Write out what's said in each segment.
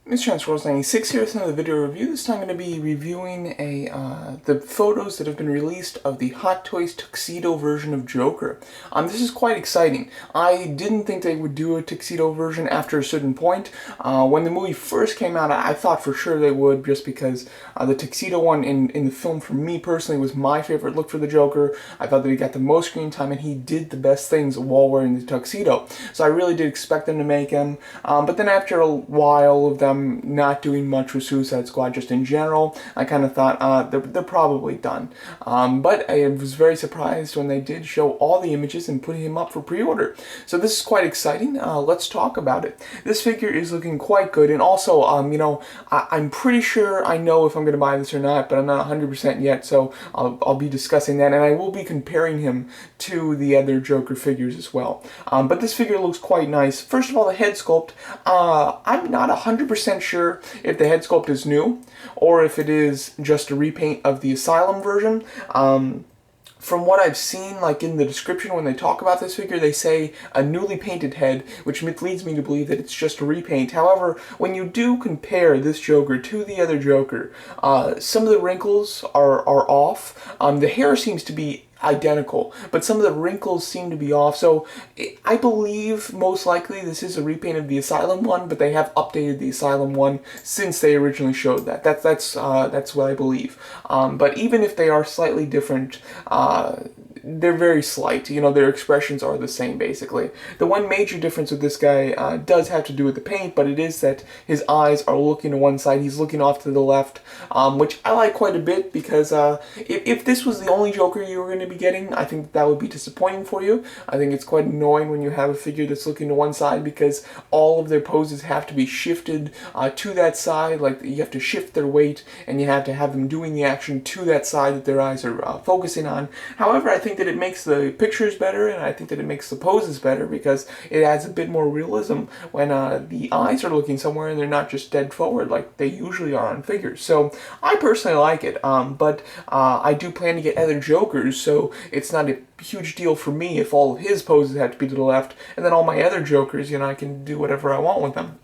Mr. Transformers 96 here with another video review. This time I'm going to be reviewing the photos that have been released of the Hot Toys Tuxedo version of Joker. This is quite exciting. I didn't think they would do a Tuxedo version after a certain point. When the movie first came out, I thought for sure they would, just because the Tuxedo one in the film, for me personally, was my favorite look for the Joker. I thought that he got the most screen time and he did the best things while wearing the tuxedo. So I really did expect them to make him. But then after a while of them not doing much with Suicide Squad just in general, I kind of thought they're probably done. But I was very surprised when they did show all the images and put him up for pre-order. So this is quite exciting. Let's talk about it. This figure is looking quite good, and also, I'm pretty sure I know if I'm going to buy this or not, but I'm not 100% yet, so I'll be discussing that, and I will be comparing him to the other Joker figures as well. But this figure looks quite nice. First of all, the head sculpt. I'm not 100% sure if the head sculpt is new or if it is just a repaint of the Asylum version. From what I've seen, like in the description when they talk about this figure, they say a newly painted head, which leads me to believe that it's just a repaint. However, when you do compare this Joker to the other Joker, some of the wrinkles are off. The hair seems to be identical, but some of the wrinkles seem to be off. So I believe most likely this is a repaint of the Asylum one, but they have updated the Asylum one since they originally showed that. That's what I believe. But even if they are slightly different, they're very slight. You know, their expressions are the same, basically. The one major difference with this guy does have to do with the paint, but it is that his eyes are looking to one side. He's looking off to the left, which I like quite a bit, because if this was the only Joker you were going to be getting, I think that would be disappointing for you. I think it's quite annoying when you have a figure that's looking to one side, because all of their poses have to be shifted to that side. Like, you have to shift their weight, and you have to have them doing the action to that side that their eyes are focusing on. However, I think that it makes the pictures better, and I think that it makes the poses better, because it adds a bit more realism when the eyes are looking somewhere and they're not just dead forward like they usually are on figures. So I personally like it, but I do plan to get other Jokers, so it's not a huge deal for me if all of his poses have to be to the left, and then all my other Jokers, I can do whatever I want with them.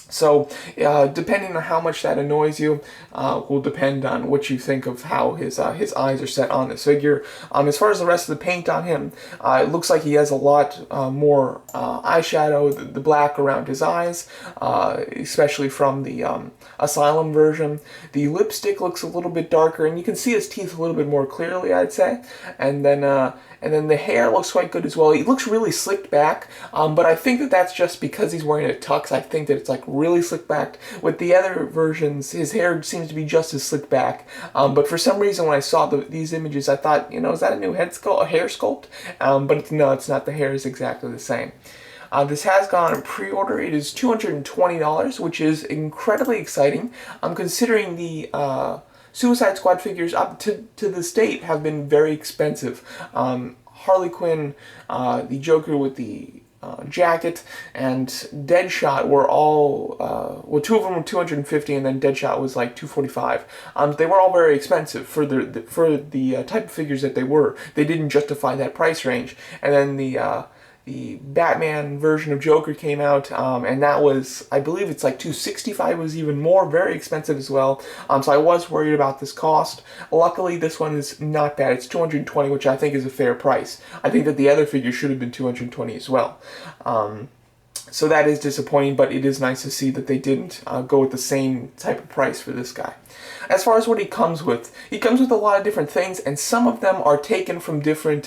So, depending on how much that annoys you, will depend on what you think of how his eyes are set on this figure. As far as the rest of the paint on him, it looks like he has a lot more eyeshadow, the black around his eyes, especially from the Asylum version. The lipstick looks a little bit darker, and you can see his teeth a little bit more clearly, I'd say. And then the hair looks quite good as well. He looks really slicked back, but I think that that's just because he's wearing a tux. I think that it's like really slicked back. With the other versions, his hair seems to be just as slicked back. But for some reason, when I saw these images, I thought, is that a new hair sculpt? But no, it's not. The hair is exactly the same. This has gone on pre-order. It is $220, which is incredibly exciting. Considering the Suicide Squad figures up to this date have been very expensive. Harley Quinn, the Joker with the jacket, and Deadshot were all, two of them were $250, and then Deadshot was like $245. They were all very expensive for the type of figures that they were. They didn't justify that price range. And then the Batman version of Joker came out, and that was, I believe it's like $265, was even more, very expensive as well. So I was worried about this cost. Luckily, this one is not bad. It's $220, which I think is a fair price. I think that the other figure should have been $220 as well. So that is disappointing, but it is nice to see that they didn't go with the same type of price for this guy. As far as what he comes with a lot of different things, and some of them are taken from different,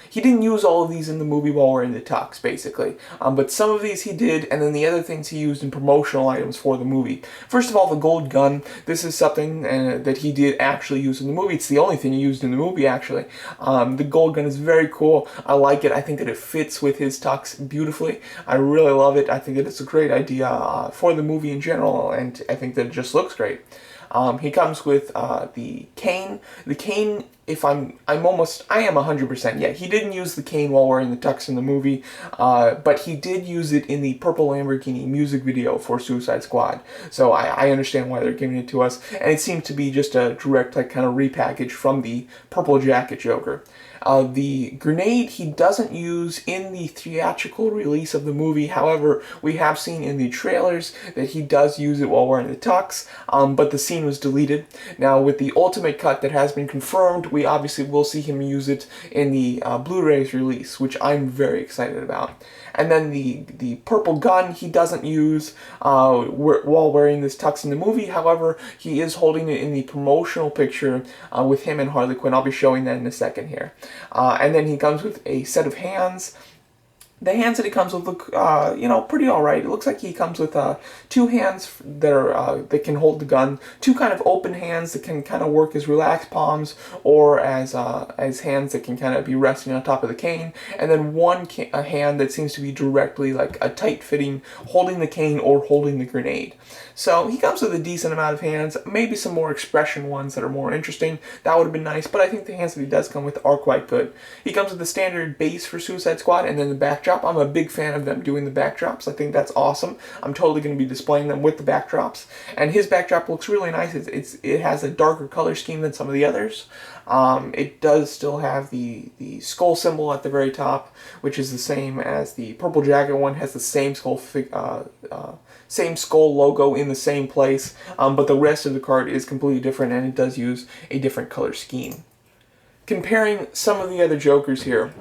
he didn't use all of these in the movie while we're in the tux, basically. But some of these he did, and then the other things he used in promotional items for the movie. First of all, the gold gun. This is something that he did actually use in the movie. It's the only thing he used in the movie, actually. The gold gun is very cool. I like it. I think that it fits with his tux beautifully. I really love it. I think that it's a great idea for the movie in general, and I think that it just looks great. He comes with the cane. The cane, I am 100%. Yeah, he didn't use the cane while wearing the tux in the movie, but he did use it in the Purple Lamborghini music video for Suicide Squad. So I understand why they're giving it to us, and it seemed to be just a direct, like, kind of repackage from the Purple Jacket Joker. The grenade he doesn't use in the theatrical release of the movie. However, we have seen in the trailers that he does use it while wearing the tux, but the scene was deleted. Now, with the ultimate cut that has been confirmed, we obviously will see him use it in the Blu-ray's release, which I'm very excited about. And then the purple gun he doesn't use while wearing this tux in the movie. However, he is holding it in the promotional picture with him and Harley Quinn. I'll be showing that in a second here. And then he comes with a set of hands. The hands that he comes with look, pretty alright. It looks like he comes with two hands that can hold the gun, two kind of open hands that can kind of work as relaxed palms or as hands that can kind of be resting on top of the cane, and then a hand that seems to be directly like a tight-fitting, holding the cane or holding the grenade. So he comes with a decent amount of hands, maybe some more expression ones that are more interesting. That would have been nice, but I think the hands that he does come with are quite good. He comes with the standard base for Suicide Squad and then the backdrop. I'm a big fan of them doing the backdrops. I think that's awesome. I'm totally going to be displaying them with the backdrops. And his backdrop looks really nice. It has a darker color scheme than some of the others. It does still have the skull symbol at the very top, which is the same as the purple jacket one. Has the same skull logo in the same place, but the rest of the card is completely different, and it does use a different color scheme. Comparing some of the other Jokers here.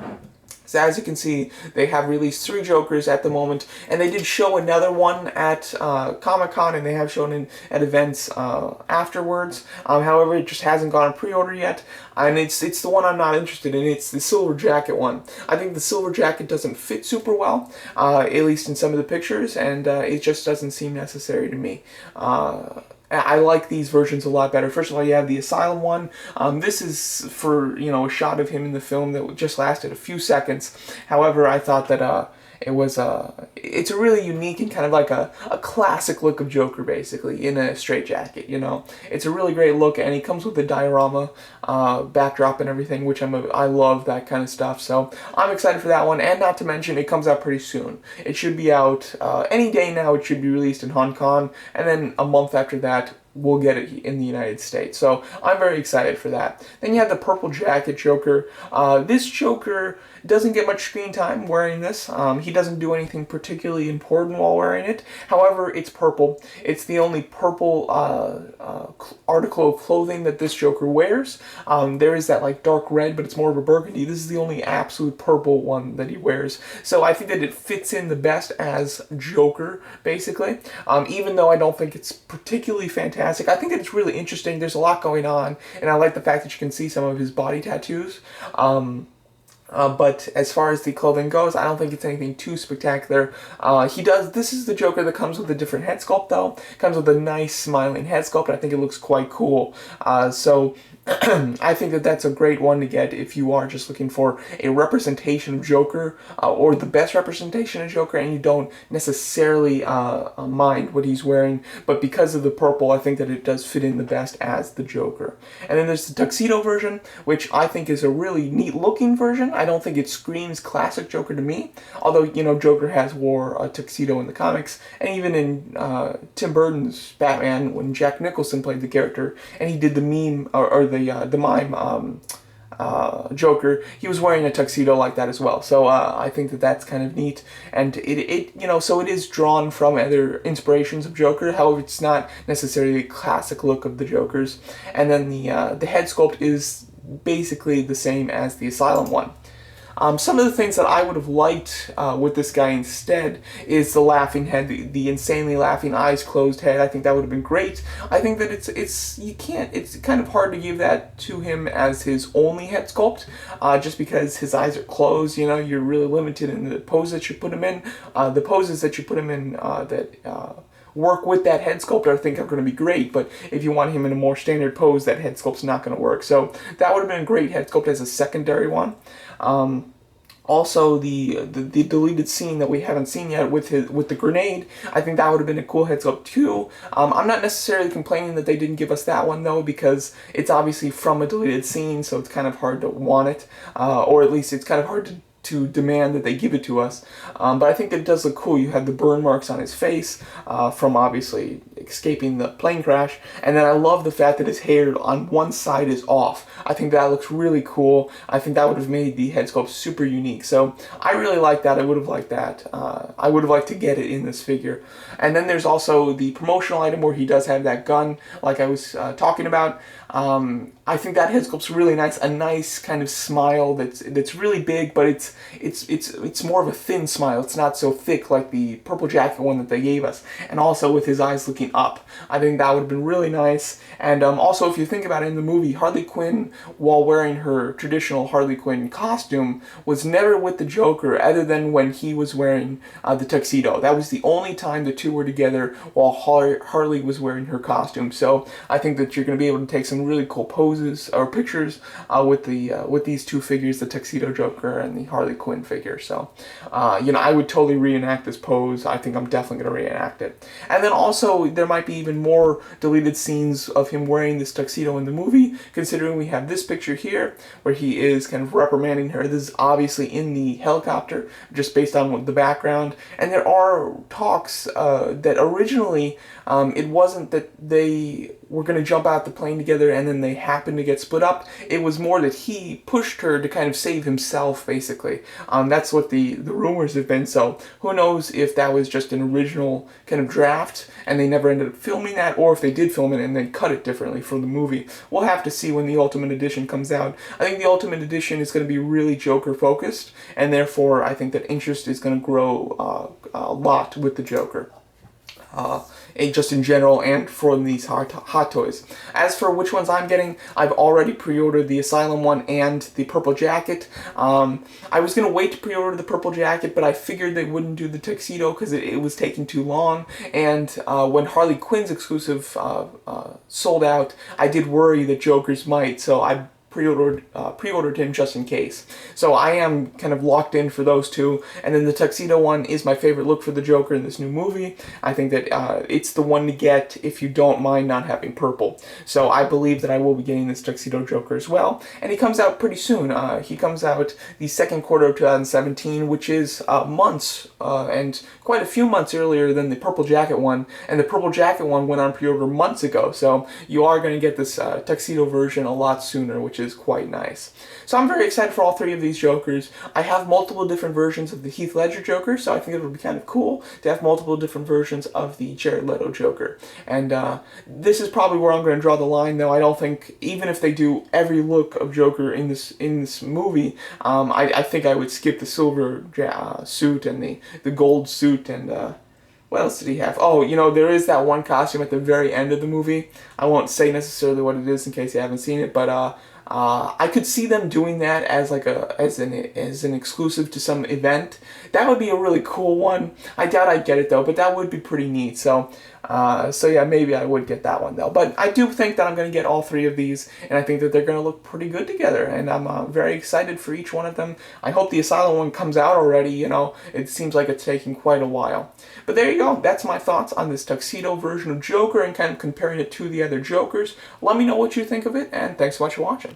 So as you can see, they have released 3 Jokers at the moment, and they did show another one at Comic-Con, and they have shown it at events afterwards. However, it just hasn't gone on pre-order yet, and it's the one I'm not interested in. It's the silver jacket one. I think the silver jacket doesn't fit super well, at least in some of the pictures, and it just doesn't seem necessary to me. I like these versions a lot better. First of all, you have the Asylum one. This is for, a shot of him in the film that just lasted a few seconds. However, I thought that it's a really unique and kind of like a classic look of Joker, basically, in a straitjacket, It's a really great look, and he comes with a diorama backdrop and everything, which I love that kind of stuff. So I'm excited for that one, and not to mention, it comes out pretty soon. It should be out any day now. It should be released in Hong Kong, and then a month after that, we'll get it in the United States. So I'm very excited for that. Then you have the purple jacket Joker. This Joker doesn't get much screen time wearing this. He doesn't do anything particularly important while wearing it. However, it's purple. It's the only purple article of clothing that this Joker wears. There is that like dark red, but it's more of a burgundy. This is the only absolute purple one that he wears. So I think that it fits in the best as Joker, basically. Even though I don't think it's particularly fantastic, I think that it's really interesting. There's a lot going on, and I like the fact that you can see some of his body tattoos. But as far as the clothing goes, I don't think it's anything too spectacular. This is the Joker that comes with a different head sculpt, though. Comes with a nice smiling head sculpt, and I think it looks quite cool. So I think that that's a great one to get if you are just looking for a representation of Joker, or the best representation of Joker, and you don't necessarily mind what he's wearing. But because of the purple, I think that it does fit in the best as the Joker. And then there's the Tuxedo version, which I think is a really neat looking version. I don't think it screams classic Joker to me, although, Joker has wore a tuxedo in the comics, and even in Tim Burton's Batman, when Jack Nicholson played the character, and he did the meme, or the mime Joker, he was wearing a tuxedo like that as well. So I think that that's kind of neat, and so it is drawn from other inspirations of Joker. However, it's not necessarily a classic look of the Jokers. And then the head sculpt is basically the same as the Asylum one. Some of the things that I would have liked with this guy instead is the laughing head, the insanely laughing, eyes closed head. I think that would have been great. I think that it's kind of hard to give that to him as his only head sculpt, just because his eyes are closed. You're really limited in the pose that you put him in. The poses that you put him in work with that head sculpt, I think, are going to be great, but if you want him in a more standard pose, that head sculpt's not going to work. So that would have been a great head sculpt as a secondary one. Also, the deleted scene that we haven't seen yet with the grenade, I think that would have been a cool head sculpt too. I'm not necessarily complaining that they didn't give us that one though, because it's obviously from a deleted scene, so it's kind of hard to want it, or at least it's kind of hard to demand that they give it to us. But I think that it does look cool. You have the burn marks on his face from obviously escaping the plane crash. And then I love the fact that his hair on one side is off. I think that looks really cool. I think that would have made the head sculpt super unique. So I really like that. I would have liked that. I would have liked to get it in this figure. And then there's also the promotional item where he does have that gun, like I was talking about. I think that head sculpt's really nice. A nice kind of smile that's really big, but it's more of a thin smile. It's not so thick like the purple jacket one that they gave us. And also with his eyes looking up, I think that would have been really nice. And also, if you think about it, in the movie, Harley Quinn, while wearing her traditional Harley Quinn costume, was never with the Joker other than when he was wearing the tuxedo. That was the only time the two were together while Harley was wearing her costume. So I think that you're going to be able to take some really cool poses or pictures with these two figures, the Tuxedo Joker and the Harley Quinn figure. So I would totally reenact this pose. I think I'm definitely going to reenact it. And then also there might be even more deleted scenes of him wearing this tuxedo in the movie, considering we have this picture here where he is kind of reprimanding her. This is obviously in the helicopter, just based on the background. And there are talks that originally it wasn't that they were going to jump out the plane together and then they happened to get split up. It was more that he pushed her to kind of save himself, basically. That's what the rumors have been. So who knows if that was just an original kind of draft and they never ended up filming that, or if they did film it and then cut it differently for the movie. We'll have to see when the Ultimate Edition comes out. I think the Ultimate Edition is going to be really Joker focused, and therefore I think that interest is going to grow a lot with the Joker. Just in general and for these Hot Toys. As for which ones I'm getting, I've already pre-ordered the Asylum one and the Purple Jacket. I was going to wait to pre-order the Purple Jacket, but I figured they wouldn't do the Tuxedo because it was taking too long. And when Harley Quinn's exclusive sold out, I did worry that Joker's might, so I pre-ordered him just in case. So I am kind of locked in for those two. And then the Tuxedo one is my favorite look for the Joker in this new movie. I think that it's the one to get if you don't mind not having purple. So I believe that I will be getting this Tuxedo Joker as well. And he comes out pretty soon. He comes out the second quarter of 2017, which is months, and quite a few months earlier than the Purple Jacket one. And the Purple Jacket one went on pre-order months ago. So you are going to get this Tuxedo version a lot sooner, which is quite nice. So I'm very excited for all three of these Jokers. I have multiple different versions of the Heath Ledger Joker, so I think it would be kind of cool to have multiple different versions of the Jared Leto Joker. And this is probably where I'm going to draw the line, though. I don't think, even if they do every look of Joker in this movie, I think I would skip the silver suit and the gold suit and what else did he have? Oh, there is that one costume at the very end of the movie. I won't say necessarily what it is in case you haven't seen it, but I could see them doing that as like as an exclusive to some event. That would be a really cool one. I doubt I'd get it though, but that would be pretty neat. So yeah, maybe I would get that one though. But I do think that I'm going to get all three of these, and I think that they're going to look pretty good together, and I'm very excited for each one of them. I hope the Asylum one comes out already. It seems like it's taking quite a while. But there you go. That's my thoughts on this Tuxedo version of Joker and kind of comparing it to the other Jokers. Let me know what you think of it, and thanks so much for watching.